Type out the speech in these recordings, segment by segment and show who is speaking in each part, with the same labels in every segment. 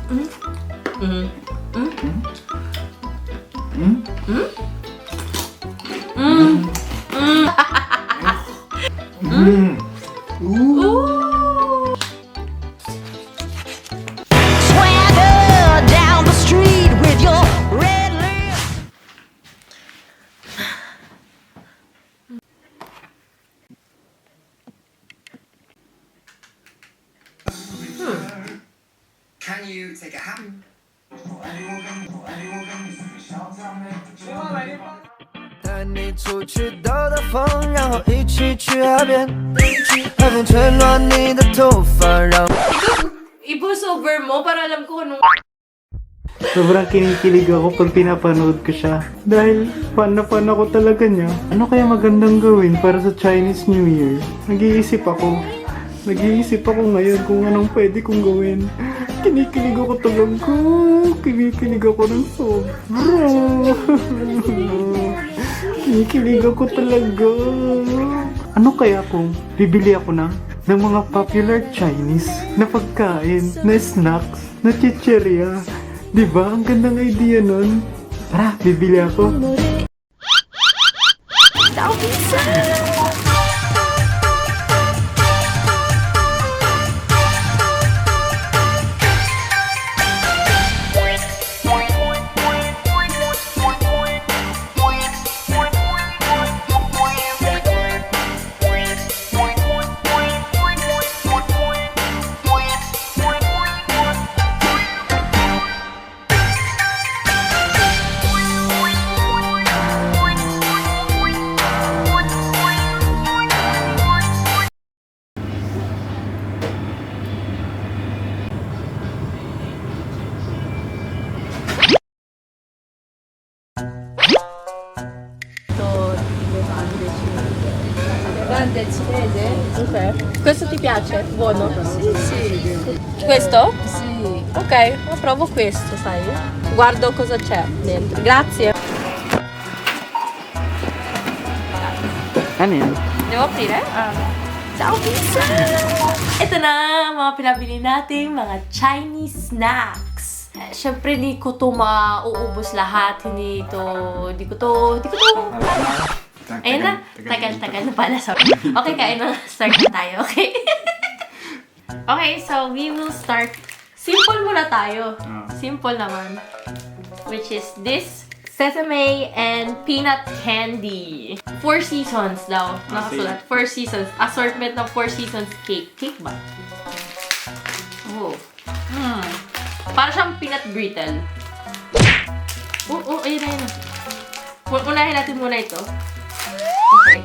Speaker 1: Swagger down the street with your red lips.
Speaker 2: Can you take a hat?
Speaker 3: 带你出去兜兜风，然后一起去海边，海风吹乱你的头发，让
Speaker 4: I-voice over mo para alam ko anong...
Speaker 5: Sobrang kinikilig ako pag pinapanood ko siya. Dahil fan na fan ako talaga niya. Ano kaya magandang gawin para sa Chinese New Year? Nag-iisip ako ngayon kung anong pwede kong gawin. Kinikilig ako talaga. Kinikilig ako ng sobra. Kinikilig ako talaga. Ano kaya kung bibili ako ng mga popular Chinese na pagkain, na snacks, na chicheria? Diba? Ang gandang idea nun. Tara, bibili ako.
Speaker 4: Grande cinese? Ok. Questo ti piace? Buono? Sì, sì. Questo? Sì. Ok, provo questo, sai? Guardo cosa c'è dentro. Grazie.
Speaker 5: Ano yan?
Speaker 4: Devo aprire? Ciao, pizza! Ito na, mga pinabili natin, mga Chinese snacks. Siyempre, di ko to mauubos lahat. Hindi ko to... Ayun na, tagal na pala. Sorry. Okay, kain na. Start na tayo, okay? Okay, so we will start. Simple muna tayo. Simple naman. Which is this sesame and peanut candy. 4 seasons daw. Nakasulat. 4 seasons. Assortment ng 4 seasons cake. Cake ba? Oh. Para siyang peanut brittle. Ayun na. Unahin natin muna ito. Okay.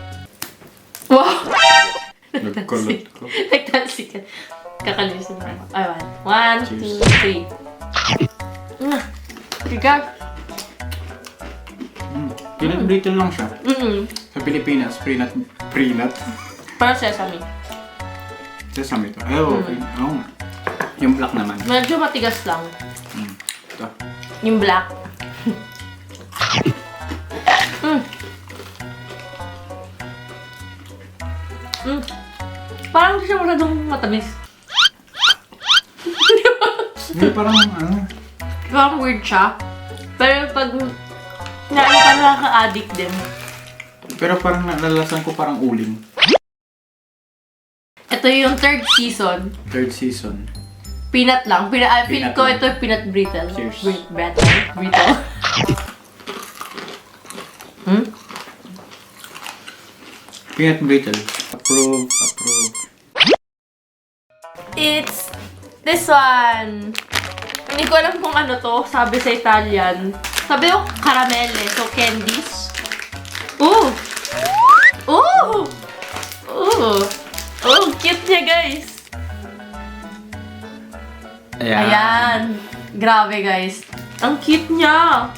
Speaker 4: Wow!
Speaker 5: Nagkalat ko.
Speaker 4: Nagtansi ka. Kakalimutan na ako. Ay, 1, 2, 3. Bigat.
Speaker 5: Peanut brittle lang siya. Sa Pilipinas, peanut.
Speaker 4: Parang sesame.
Speaker 5: Sesame ito. Ay, okay. Oh. Yung black naman.
Speaker 4: Medyo matigas lang.
Speaker 5: Ito.
Speaker 4: Yung black. Parang hindi siya masyadong matamis.
Speaker 5: Hindi, parang ano.
Speaker 4: Parang weird siya. Pero pag parang nakaka-addict din.
Speaker 5: Pero parang nalalasan ko parang uling.
Speaker 4: Ito yung third season.
Speaker 5: Third season.
Speaker 4: Peanut lang. Feel
Speaker 5: Peanut
Speaker 4: ko
Speaker 5: lang.
Speaker 4: ito peanut brittle.
Speaker 5: Cheers.
Speaker 4: Brittle.
Speaker 5: Peanut brittle. Approve.
Speaker 4: It's this one. Hindi ko alam kung ano to. Sabi sa Italian. Sabi ko caramelle. So, candies. Ooh! Ooh! Ooh! Oh, cute niya, guys. Ayan. Grabe, guys. Ang cute niya.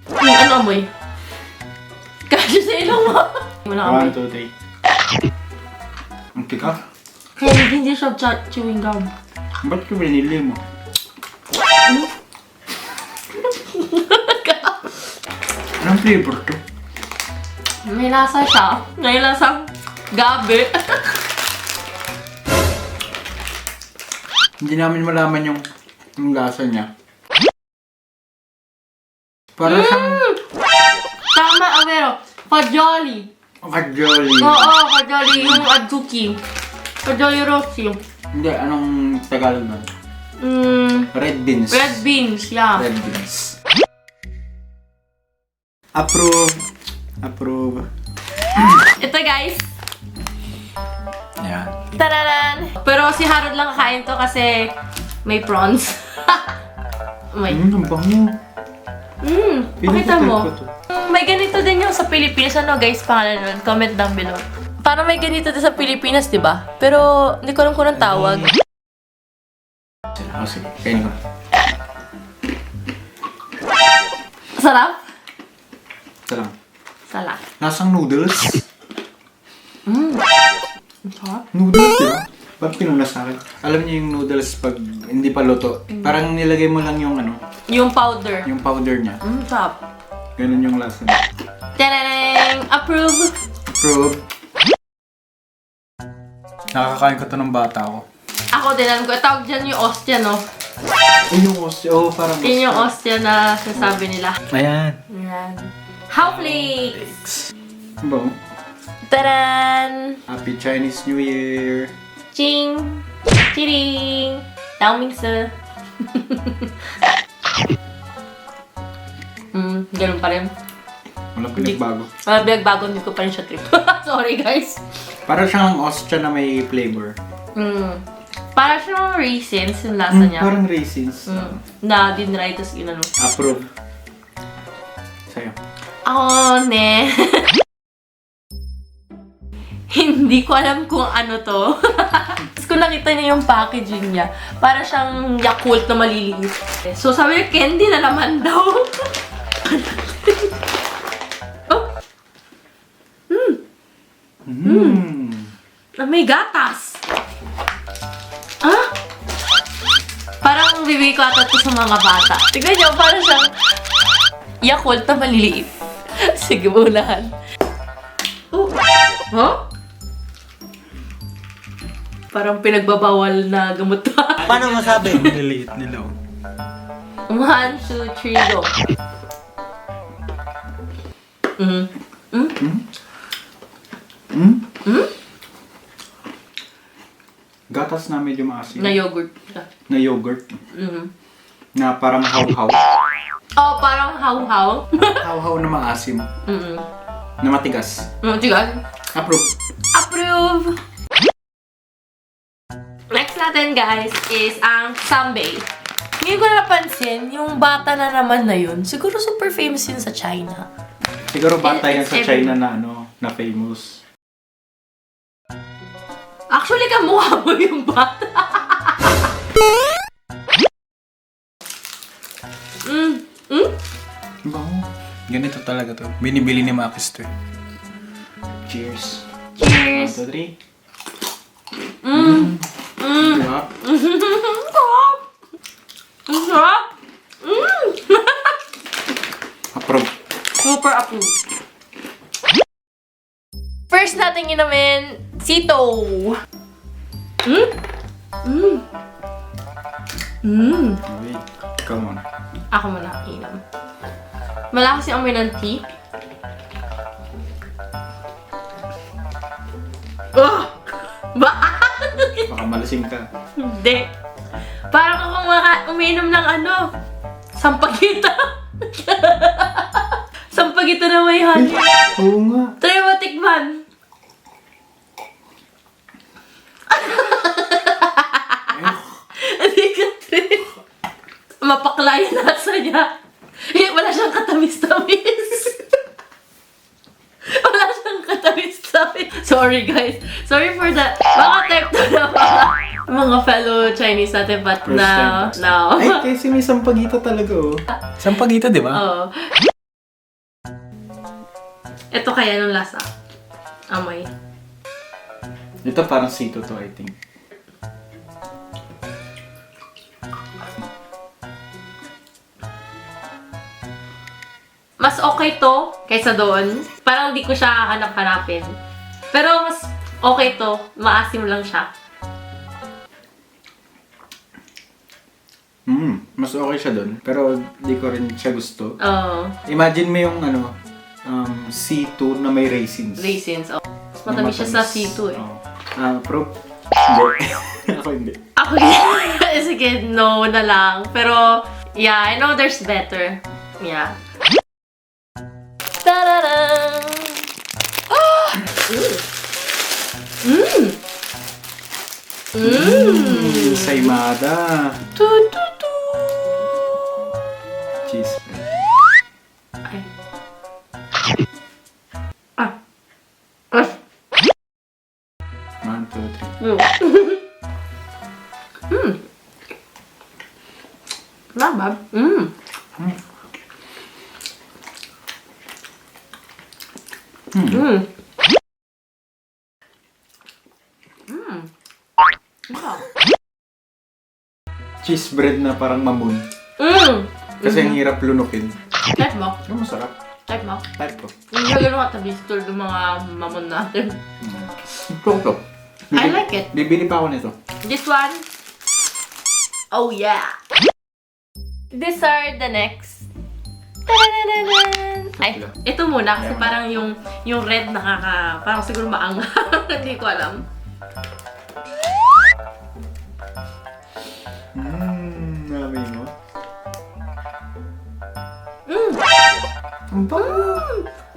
Speaker 4: Ano amoy? Kasi sa ilong mo. Wala amoy.
Speaker 5: 1, 2, 3. Ang tika.
Speaker 4: Hindi siya chewing gum.
Speaker 5: Ba't ko binili mo? Anong flavor to?
Speaker 4: May lasa siya. May lasang gabi.
Speaker 5: Hindi namin malaman yung Ang lasa niya. Para siyang
Speaker 4: Tama, Avero. Kajoli.
Speaker 5: kajoli.
Speaker 4: Oo, kajoli yung adzuki. Kajoli roshi.
Speaker 5: Hindi, anong Tagalog nun? Red beans.
Speaker 4: Red beans, yeah.
Speaker 5: Red beans. Approve. Approve.
Speaker 4: Ito guys.
Speaker 5: Yan.
Speaker 4: Tararan! Pero si Harold lang kakain to kasi may prawns. May.
Speaker 5: Ang bango.
Speaker 4: Pakita mo.
Speaker 5: Pinuputin ko to.
Speaker 4: May ganito din yung sa Pilipinas. Ano guys, pangalan nun? Comment down below. Parang may ganito din sa Pilipinas, di ba? Pero hindi ko alam kung anong tawag.
Speaker 5: Oh, sige. Kainin ko.
Speaker 4: Sarap?
Speaker 5: Ito lang.
Speaker 4: Sarap.
Speaker 5: Lasang noodles.
Speaker 4: Ang sarap.
Speaker 5: Noodles, di ba? Ba't pinuna sa akin? Alam niyo yung noodles pag hindi pa luto. Parang nilagay mo lang yung ano,
Speaker 4: Yung powder.
Speaker 5: yung powder niya.
Speaker 4: Sarap.
Speaker 5: Ganun yung lasa niya.
Speaker 4: Tararang! Approve!
Speaker 5: Approve. Nakakain ko to ng bata ko.
Speaker 4: Ako din, alam ko. Tawag dyan yung ostia, no?
Speaker 5: Ay, yung ostya. Oh, parang
Speaker 4: Yun yung ostia na sasabi nila.
Speaker 5: Ayan.
Speaker 4: Yan. How flakes!
Speaker 5: Bango.
Speaker 4: Taran!
Speaker 5: Happy Chinese New Year.
Speaker 4: Ching! Chiring! Daomingse! Ganun pa rin.
Speaker 5: Walang pinagbago.
Speaker 4: Binagbago, hindi ko pa rin siya trip. Sorry, guys.
Speaker 5: Para siyang ostya na may flavor.
Speaker 4: Para siyang raisins yung lasa niya.
Speaker 5: Parang raisins.
Speaker 4: Na dinry, tapos ginano.
Speaker 5: Approve. Sa'yo.
Speaker 4: Ako, ne. Hindi ko alam kung ano to. Tapos kung nakita niyo yung packaging niya, para siyang Yakult na maliliit. So sabi niya, candy na naman daw. Oh. May gatas. Ah? Parang bibigay ko ata to sa mga bata. Tignan niyo, parang siyang Yakult na maliliit. Sige, unahan. Oh. Huh? Parang pinagbabawal na gamot.
Speaker 5: Paano masabi? Ang liliit nila.
Speaker 4: 1, 2, 3, go.
Speaker 5: Gatas na medyo maasim.
Speaker 4: Na yogurt.
Speaker 5: Na yogurt. Na parang haw-haw.
Speaker 4: Oh, parang how-how.
Speaker 5: Haw-haw na maasim. Na matigas.
Speaker 4: Tigas.
Speaker 5: Approve.
Speaker 4: Approve! Next natin, guys, is ang Sanbei. Ngayon ko napansin, yung bata na naman na yun, siguro super famous yun sa China.
Speaker 5: Siguro bata yan
Speaker 4: It's
Speaker 5: sa China na ano, na famous.
Speaker 4: Actually, kamukha mo yung bata.
Speaker 5: Bango. Ganito talaga to. Binibili ni Makis to. Cheers.
Speaker 4: Cheers!
Speaker 5: 1, 2, 3. Diba?
Speaker 4: Ang sarap!
Speaker 5: Approve.
Speaker 4: Super approve. First natin inumin, Sito.
Speaker 5: Okay. Come on.
Speaker 4: Ako muna inom. Malakas yung amoy ng tea. Oh!
Speaker 5: Baka malasing ka.
Speaker 4: Hindi. Parang ako uminom ng ano, sampagita. Sampagita na may honey.
Speaker 5: Oo nga.
Speaker 4: Try mo tikman. Hindi ka trip. Mapakla yung lasa niya. Wala siyang katamis-tamis. Wala siyang katamis-tamis. Sorry guys. Sorry for that. Baka type to na mga fellow Chinese natin, but
Speaker 5: First
Speaker 4: now,
Speaker 5: time.
Speaker 4: now.
Speaker 5: Ay, kasi may sampagita talaga oh. Sampagita, di ba?
Speaker 4: Oo. Ito kaya nung lasa. Amoy.
Speaker 5: Ito parang sito to, I think.
Speaker 4: Mas okay to kaysa doon. Parang di ko siya hahanap-hanapin. Pero mas okay to. Maasim lang siya.
Speaker 5: Mas okay siya doon. Pero di ko rin siya gusto.
Speaker 4: Oh,
Speaker 5: Imagine mo yung C2 na may raisins.
Speaker 4: raisins. Oh. Mas matamis siya sa C2 eh.
Speaker 5: Pero, hindi. Ako hindi.
Speaker 4: Ako sige, no na lang. Pero, yeah, I know there's better. Yeah. Ta-da-da! Ah!
Speaker 5: Saimada.
Speaker 4: Tu-tu-tu!
Speaker 5: Cheese.
Speaker 4: Ay. Ah. Ah.
Speaker 5: 1, 2, 3.
Speaker 4: Not bad.
Speaker 5: Cheese bread na parang mamun. Kasi ang hirap lunukin.
Speaker 4: Type mo.
Speaker 5: Yung masarap.
Speaker 4: Type mo.
Speaker 5: Type ko.
Speaker 4: Hindi ka ganun katabi tulad ng mga mamon natin.
Speaker 5: Ito.
Speaker 4: I like it.
Speaker 5: Bibili pa ako nito.
Speaker 4: This one. Oh yeah. These are the next. Ta-da-da-da-da. Ay, ito muna kasi parang yung red parang siguro maanghang. Hindi ko alam.
Speaker 5: Nami mo.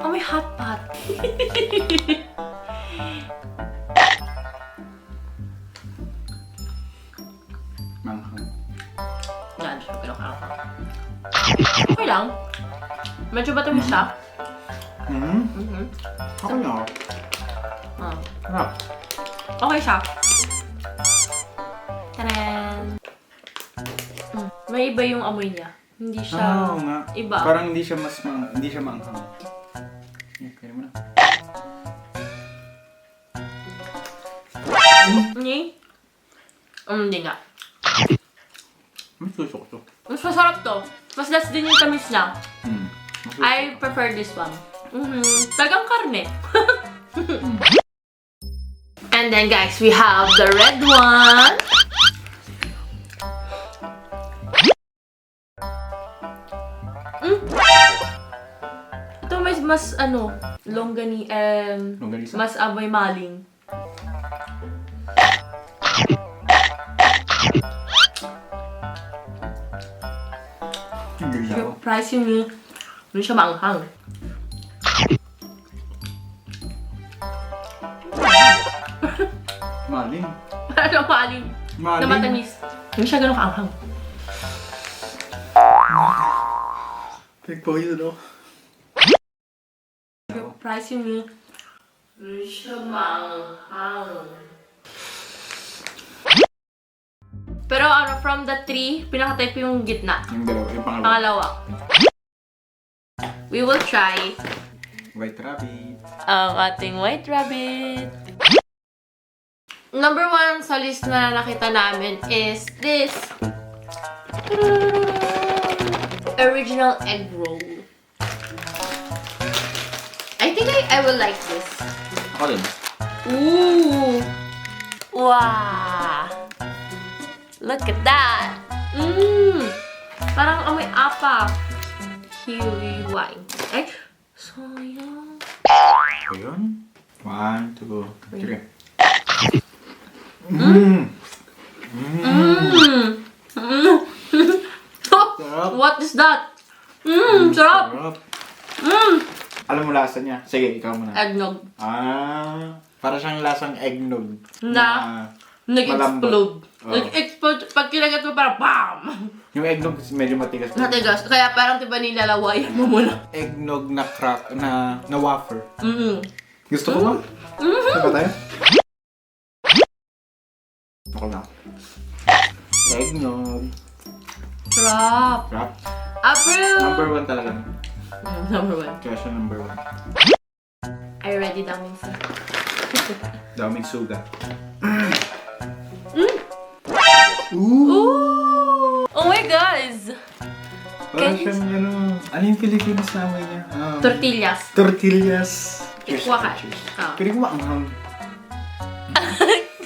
Speaker 4: Oh, may hot pot.
Speaker 5: Manghang.
Speaker 4: Yan, siya pinakakang. Okay lang. Medyo matamis siya.
Speaker 5: Okay na ako.
Speaker 4: Ah.
Speaker 5: Sarap.
Speaker 4: Okay siya. Taran! May iba yung amoy niya. Hindi siya
Speaker 5: Oo nga.
Speaker 4: iba.
Speaker 5: Parang hindi siya maanghang. Kaya mo na.
Speaker 4: Hindi? Hindi nga.
Speaker 5: Mas gusto ko to.
Speaker 4: Mas masarap to. Mas less din yung tamis niya.
Speaker 5: Mas gusto
Speaker 4: I prefer this one. Tagang karne. And then guys, we have the red one. Ito mas
Speaker 5: Longganisa?
Speaker 4: mas amoy maling.
Speaker 5: Hindi na ako.
Speaker 4: Surprisingly, hindi siya maanghang.
Speaker 5: Maling.
Speaker 4: Ano maling? Na matamis. Hindi siya ganun kaanghang.
Speaker 5: Pag-poison ako.
Speaker 4: Surprisingly, hindi siya maanghang. Pero from the three, pinaka-type yung gitna.
Speaker 5: Yung dalawa, yung pangalawa.
Speaker 4: Pangalawa. We will try
Speaker 5: White rabbit.
Speaker 4: ang ating white rabbit. Number 1 sa list na nakita namin is this. Original egg roll. I think I will like this.
Speaker 5: Ako din.
Speaker 4: Ooh! Wow! Look at that! Parang amoy apa. Kiwi wine. Ay! Sayang.
Speaker 5: So yun. 1, 2, 3. Sarap.
Speaker 4: What is that? Sarap!
Speaker 5: Sarap. Alam mo lasa niya? Sige, ikaw muna.
Speaker 4: Eggnog.
Speaker 5: Para siyang lasang eggnog.
Speaker 4: Na nag-explode.
Speaker 5: Oo.
Speaker 4: Nag-explode. Pag kinagat mo parang BAM!
Speaker 5: Yung eggnog medyo matigas.
Speaker 4: Matigas. Kaya parang diba nilalawayan mo muna.
Speaker 5: Eggnog na crack, na wafer. Gusto ko ba? Saan ba tayo? Ako na. Eggnog.
Speaker 4: Sarap.
Speaker 5: Crap.
Speaker 4: Approve!
Speaker 5: Number 1 talaga.
Speaker 4: Number 1.
Speaker 5: Kaya siya number 1.
Speaker 4: Are you ready, Daming sir?
Speaker 5: Daming suga.
Speaker 4: Ooh! Oh my gosh!
Speaker 5: Parang
Speaker 4: Can you-
Speaker 5: siyang ano yung Philippines namin niya?
Speaker 4: Tortillas.
Speaker 5: Tortillas. Cheers.
Speaker 4: Ikwa ka.
Speaker 5: Cheers.
Speaker 4: Ah.
Speaker 5: Pero kung maanghang.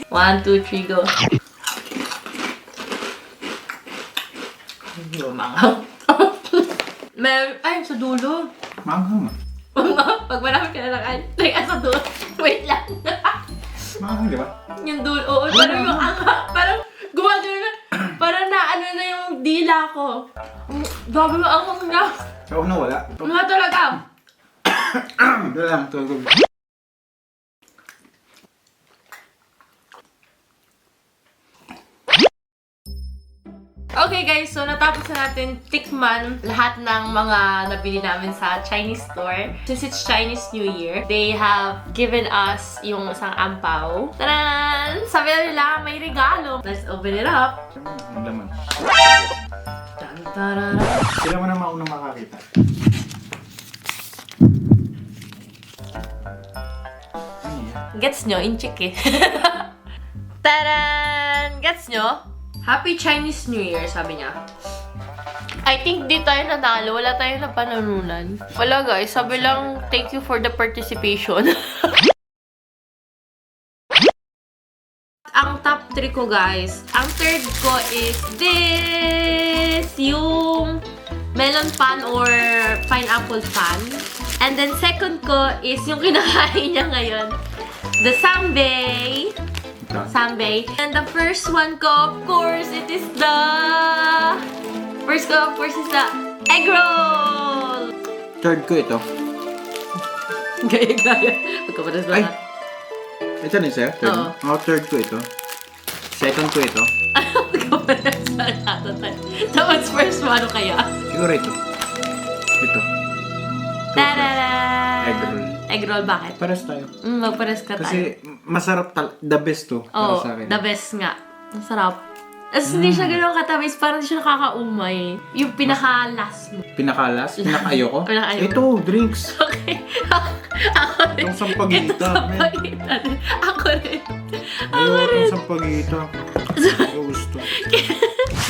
Speaker 4: 1, 2, 3, go. Hindi ko manghang. Ay, sa dulo.
Speaker 5: Manghang.
Speaker 4: Pag marami ka na lang, like, sa dulo. Wait lang.
Speaker 5: Manghang, di ba?
Speaker 4: Yung dulo, oo, parang yung parang gumagano na, parang naano na yung dila ko. Grabe mo, anghang na.
Speaker 5: Sa una, wala.
Speaker 4: Ano talaga?
Speaker 5: Ito lang, ito.
Speaker 4: Okay guys, so natapos na natin tikman lahat ng mga nabili namin sa Chinese store. Since it's Chinese New Year, they have given us yung isang ampaw. Taran! Sabi na nila, may regalo. Let's open it up.
Speaker 5: Ang laman.
Speaker 4: Taran!
Speaker 5: Sila mo na maunang makakita.
Speaker 4: Gets nyo? Inchik eh. Taran! Gets nyo? Happy Chinese New Year, sabi niya. I think di tayo nanalo. Wala tayong napanalunan. Wala guys, sabi lang, thank you for the participation. Ang top 3 ko guys, ang third ko is this! Yung melon pan or pineapple pan. And then second ko is yung kinakain niya ngayon, the Sambay. Sambay. And the first one ko, of course, it is the... First ko, of course, is the egg roll!
Speaker 5: Third ko ito.
Speaker 4: Gaya-gaya. Magkaparas ba
Speaker 5: Ay!
Speaker 4: na?
Speaker 5: Ito na sa'yo? Third?
Speaker 4: Oo.
Speaker 5: Oh, third ko ito. Second ko ito.
Speaker 4: Magkaparas ba na? Tapos first mo, ano kaya?
Speaker 5: Siguro ito. Ito.
Speaker 4: Tarara!
Speaker 5: Egg roll.
Speaker 4: Egg roll, bakit?
Speaker 5: Pares tayo.
Speaker 4: Magpares ka tayo.
Speaker 5: Kasi masarap the best to para
Speaker 4: Oo,
Speaker 5: sa akin.
Speaker 4: the best nga. Ang sarap. As hindi siya ganun katamis, parang hindi siya nakakaumay. Yung pinaka-last mo.
Speaker 5: Pinakalas? Pinaka-ayoko?
Speaker 4: Pinaka-ayoko.
Speaker 5: Ito, drinks.
Speaker 4: Okay. Ako rin.
Speaker 5: Itong sampagita,
Speaker 4: Ito
Speaker 5: man.
Speaker 4: sampagita. Ako rin.
Speaker 5: Ayoko itong sampagita. Ako gusto.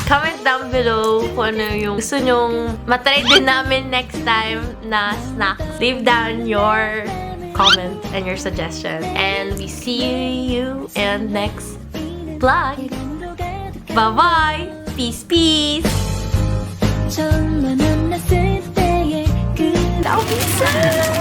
Speaker 4: Comment down below kung ano yung gusto nyong matry din namin next time na snacks. Leave down your comment and your suggestion. And we see you in next vlog. Bye-bye! Peace, peace!
Speaker 1: 처음 만났을 때의 그
Speaker 4: Love you,